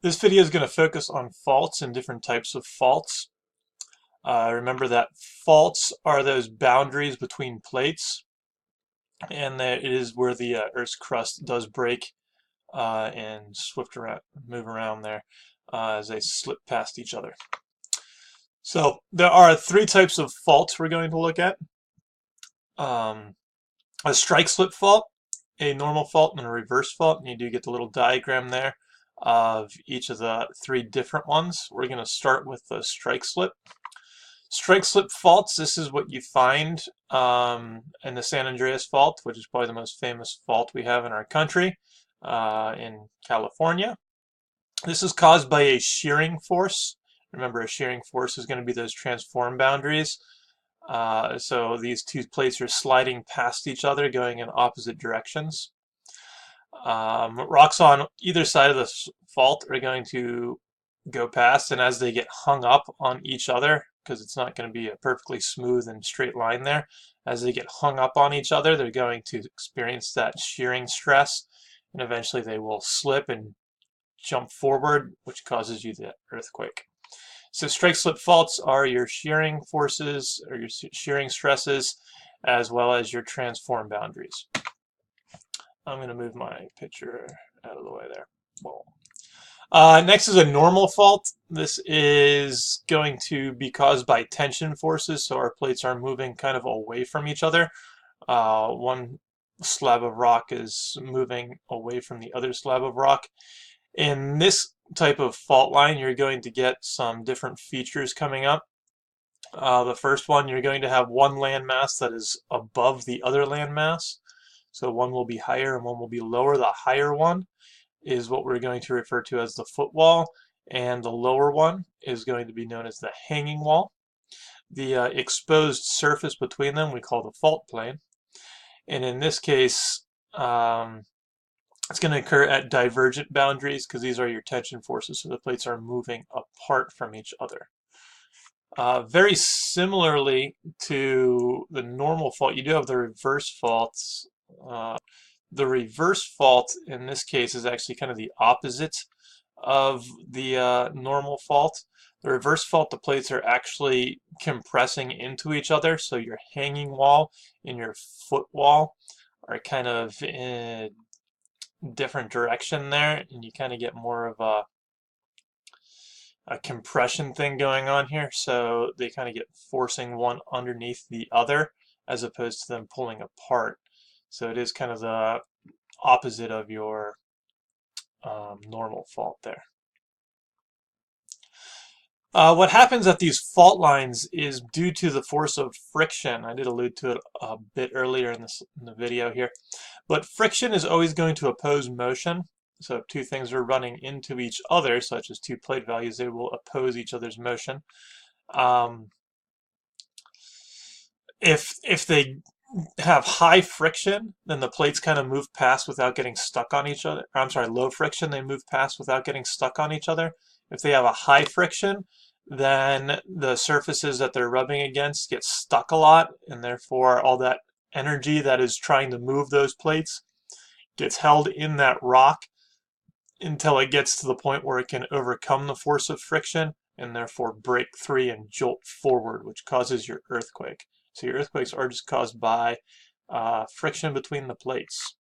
This video is going to focus on faults and different types of faults. Remember that faults are those boundaries between plates, and that it is where the Earth's crust does break and move around there as they slip past each other. So there are three types of faults we're going to look at. A strike-slip fault, a normal fault, and a reverse fault. And you do get the little diagram there of each of the three different ones. We're going to start with the strike-slip. Strike-slip faults, this is what you find in the San Andreas Fault, which is probably the most famous fault we have in our country in California. This is caused by a shearing force. Remember, a shearing force is going to be those transform boundaries. So these two plates are sliding past each other, going in opposite directions. Rocks on either side of the fault are going to go past, and as they get hung up on each other, because it's not going to be a perfectly smooth and straight line there, as they get hung up on each other, they're going to experience that shearing stress, and eventually they will slip and jump forward, which causes you the earthquake. So strike-slip faults are your shearing forces or your shearing stresses, as well as your transform boundaries. I'm going to move my picture out of the way there. Next is a normal fault. This is going to be caused by tension forces, so our plates are moving kind of away from each other. One slab of rock is moving away from the other slab of rock. In this type of fault line, you're going to get some different features coming up. The first one, you're going to have one landmass that is above the other landmass. So one will be higher and one will be lower. The higher one is what we're going to refer to as the footwall, and the lower one is going to be known as the hanging wall. The exposed surface between them we call the fault plane. And in this case, it's going to occur at divergent boundaries because these are your tension forces, so the plates are moving apart from each other. Very similarly to the normal fault, you do have the reverse faults. The reverse fault in this case is actually kind of the opposite of the normal fault. The reverse fault, the plates are actually compressing into each other, so your hanging wall and your footwall are kind of in a different direction there, and you kind of get more of a compression thing going on here, so they kind of get forcing one underneath the other as opposed to them pulling apart. So it is kind of the opposite of your normal fault there. What happens at these fault lines is due to the force of friction. I did allude to it a bit earlier in the video here. But friction is always going to oppose motion. So if two things are running into each other, such as two plate values, they will oppose each other's motion. If they have high friction, then the plates kind of move past without getting stuck on each other. I'm sorry, low friction, they move past without getting stuck on each other. If they have a high friction, then the surfaces that they're rubbing against get stuck a lot, and therefore all that energy that is trying to move those plates gets held in that rock until it gets to the point where it can overcome the force of friction and therefore break free and jolt forward, which causes your earthquake. So your earthquakes are just caused by friction between the plates.